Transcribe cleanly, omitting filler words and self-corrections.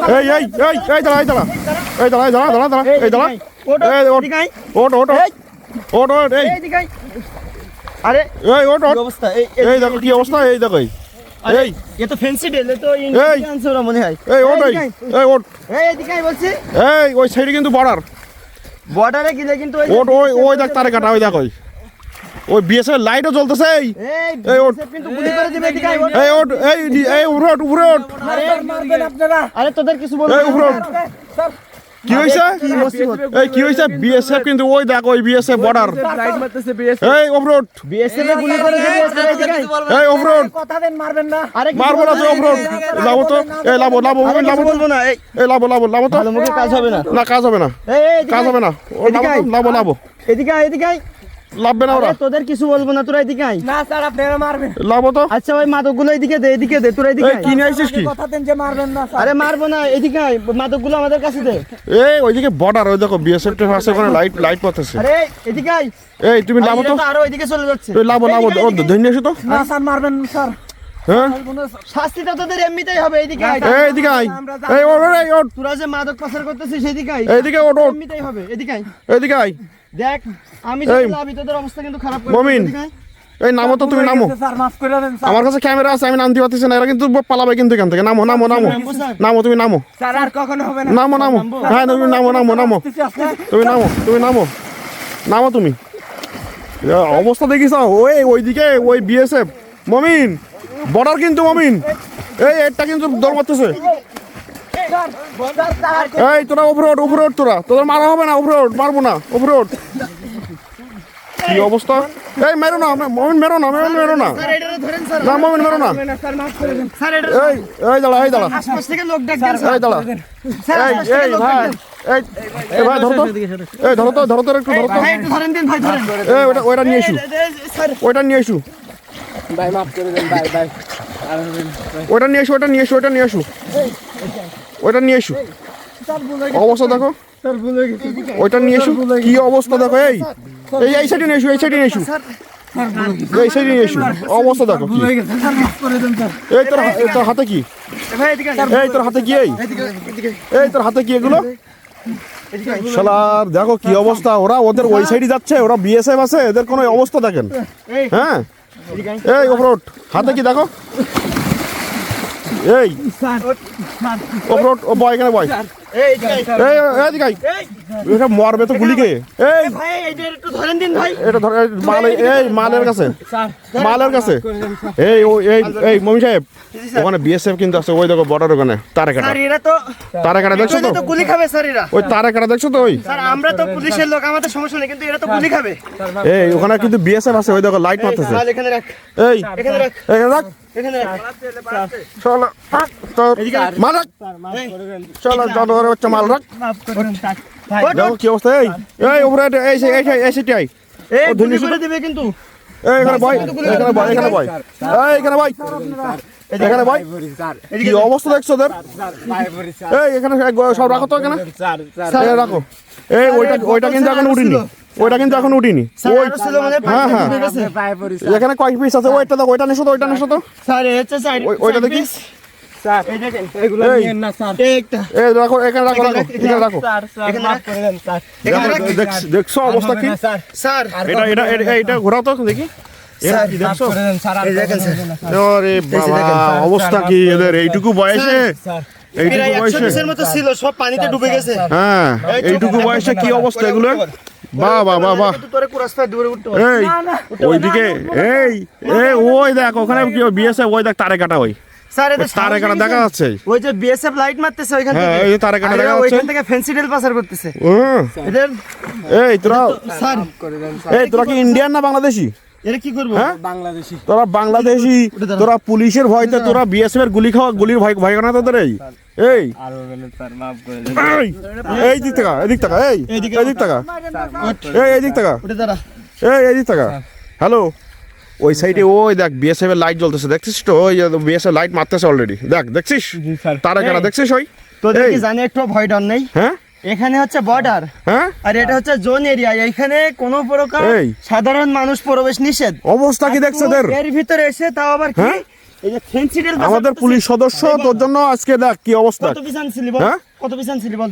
এই এই এই এই দাঁড়া এই দাঁড়া এই দাঁড়া দাঁড়া দাঁড়া দাঁড়া এই দাঁড়া এই ওট ওট ওট ওট ওট এই আরে এই ওট ওট অবস্থা এই দেখো কি অবস্থা এই দেখো এই এই এ তো ফ্যান্সি ডেল তো ইন্ডিয়ান সোরা মনে হয় এই ওট এই ওট এই এদিকে বলছি এই ওই সাইডে কিন্তু বর্ডারে গিয়ে কিন্তু ওট ওই ওই দেখ তারে কাটা ওই দেখো ওই বিএসএফ লাইটও জ্বলতেছে এই ওট কিন্তু গুলি করে দিবে এদিকে এই ওট এই এই উপরে ওট উপরে ওট আরে মারবেন আপনারা আরে তোদের কিছু বলবো এই উপরে ওট কি হইছে এই কি হইছে বিএসএফ কিন্তু ওই দেখ ওই বিএসএফ বর্ডার লাইট মারতেছে বিএসএফ এই উপরে ওট বিএসএফ এ গুলি করে দিবে এই উপরে ওট কথা দেন মারবেন না আরে মারবো না তো উপরে ওট লাবো তো এই লাবো লাবো লাবো বলবো না এই লাবো লাবো লাবো তো ভালো মুখে কাজ হবে না না কাজ হবে না কাজ হবে না ও লাবো লাবো এদিকে লাভবে না ওরা তোদের কিছু বলবো না তোরা এদিকে আয় না স্যার আপনারা মারবেন লাবো তো আচ্ছা ওই মাদকগুলো এদিকে দে তোরা এদিকে এই কি নিয়ে আইছিস কি কথা দেন যে মারবেন না স্যার আরে মারবো না এদিকে আয় মাদকগুলো আমাদের কাছে দে এই ওইদিকে বর্ডার ওই দেখো বিএসএফ এর পাশে ওখানে লাইট পড়তেছে আরে এদিকে আয় এই তুমি লাবো তো আরো এদিকে চলে যাচ্ছে এই লাবো লাবো ও ধরে এসো তো না স্যার মারবেন স্যার হ্যাঁ শাস্তিটা তোদের এমনিতেই হবে এদিকে আয় এই এদিকে আয় এই ওট এই ওট তোরা যে মাদক পাচার করতেছিস সেদিকে আয় এইদিকে ওট ওট এমনিতেই হবে এদিকে আয় এইদিকে আয় দেখ আমি যদি লাভি তোদের অবস্থা কিন্তু খারাপ করে মমিন এই নামো তো তুমি নামো স্যার মাফ করে দেন আমার কাছে ক্যামেরা আছে আমি নাম দিতে পারতেছি না এরা কিন্তু পালাবে কিন্তু এখান থেকে নামো নামো নামো নামো তুমি নামো স্যার আর কখনো হবে না নামো নামো হ্যাঁ তুমি নামো নামো নামো তুমি নামো নামো তুমি অবস্থা দেখিস ওই ওইদিকে ওই বিএসএফ মমিন বর্ডার কিন্তু মমিন এই এটা কিন্তু দৌড় মারতেছে এই তোরা উপরে ওঠ তোরা তোদের মারা হবে না উপরে ওঠ মারবো না উপরে ওঠ কি অবস্থা এই মেরো না মমিন মেরো না স্যার এটা ধরেন স্যার না মমিন মেরো না স্যার মাফ করে দেন স্যার এটা এই দাঁড়া আশপাশ থেকে লোক ডাক দেন এই দাঁড়া এই ভাই এই ভাই ধরো তো একটু ধরো তো ভাই একটু ধরেন দিন ভাই ধরেন এই ওইটা নিয়ে এসু স্যার ওইটা নিয়ে এসু ভাই মাফ করে দেন ভাই ওইটা নিয়ে এসু অবস্থা দেখো স্যার ভুলে গেছি ওইটা নিয়ে এসু কি অবস্থা দেখো এই সাইডে নিয়ে এসু এই সাইডে নিয়ে এসু অবস্থা দেখো কি স্যার মাফ করে দেন স্যার এই তোর হাতে কি ভাই এদিকে এই তোর হাতে কি এই তোর হাতে কি এগুলো শালার দেখো কি অবস্থা ওদের ওই সাইডে যাচ্ছে ওরা বিএসএফ আছে এদের কোনো অবস্থা দেখেন হ্যাঁ এই উপরে ওঠ হাতে কি দেখো এই উপরে ওঠ ও বয় এখানে বয় এটা মরবে তো গুলি খেয়ে এই ভাই এইটা একটু ধরেন দিন ভাই এটা ধর মালের কাছে এই এই মমি সাহেব ওখানে বিএসএফ কিন্তু আছে ওই দেখো বর্ডার ওখানে তারে কাটা দেখছো তো গুলি খাবে স্যার এরা ওই তারে কাটা দেখছো তো ওই স্যার আমরা তো পুলিশের লোক আমাদের সমস্যা নেই কিন্তু এরা তো গুলি খাবে এই ওখানে কিন্তু বিএসএফ আছে ওই দেখো লাইট মারতেছে এখানে রাখ এই এখানে রাখ এখানে রাখ এখানে রাখ চলো তোর মাল রাখ চলো জানোয়ারের বাচ্চা মাল রাখ মাফ করে দেন স্যার দেখো কি অবস্থা এই উপরে এই সেটাই এই গুলি করে দিবে কিন্তু এখানে বয় কি অবস্থা দেখছো ওদের এই এখানে সব রাখো তো এখানে রাখো এই ওইটা কিন্তু এখন উঠিনি হ্যাঁ এখানে কয়েক পিস আছে ওইটা দেখো ওইটা নেশো তো স্যার ওইটা দেখি স্যার এই দেখেন এগুলো নিয়েন না স্যার এই রাখো এখানে রাখো এখানে রাখো স্যার মাফ করে দেন স্যার দেখছো অবস্থা কি স্যার এটা ঘোরাও তো দেখি অবস্থা কি এদের এইটুকু বয়সে মতো ছিল সব পানিতে ডুবে গেছে হ্যাঁ এইটুকু বয়সে কি অবস্থা এগুলো বাহ এই ওইদিকে ওই দেখ ওখানে কি বিএসএফ ওই দেখ তারে কাটা ওই তারে কাটা দেখা যাচ্ছে ওই যে বিএসএফ লাইট মারতেছে ওইখান থেকে এই তারে কাটা দেখা যাচ্ছে ওইখান থেকে ফেন্সি ডেল পাচার করতেছে এদের তোরা কি ইন্ডিয়ান না বাংলাদেশি এরা কি করবো বাংলাদেশি তোরা পুলিশের ভয়তে তোরা বিএসএফ এর গুলির ভয় না তোদের এই দিক টাকা হ্যালো ওই সাইডে ওই দেখ বিএসএফ এর লাইট জ্বলতেছে দেখছিস তো ওই বিএসএফ লাইট মারতেছে অলরেডি দেখছিস তারা কেন দেখছিস ওই তোদের কি জানি একটু ভয় ডর নেই হ্যাঁ এখানে হচ্ছে বর্ডার হ্যাঁ আর এটা হচ্ছে জোন এরিয়া এখানে কোনো প্রকার সাধারণ মানুষ প্রবেশ নিষেধ অবস্থা কি দেখছো এর ভিতরে এসে তাও আবার কি এই যে ফেন্সিডেল আমাদের পুলিশ সদস্য তোর জন্য আজকে দেখ কি অবস্থা কত পিস আনছিলি বল হ্যাঁ? কত পিস আনছিলি বল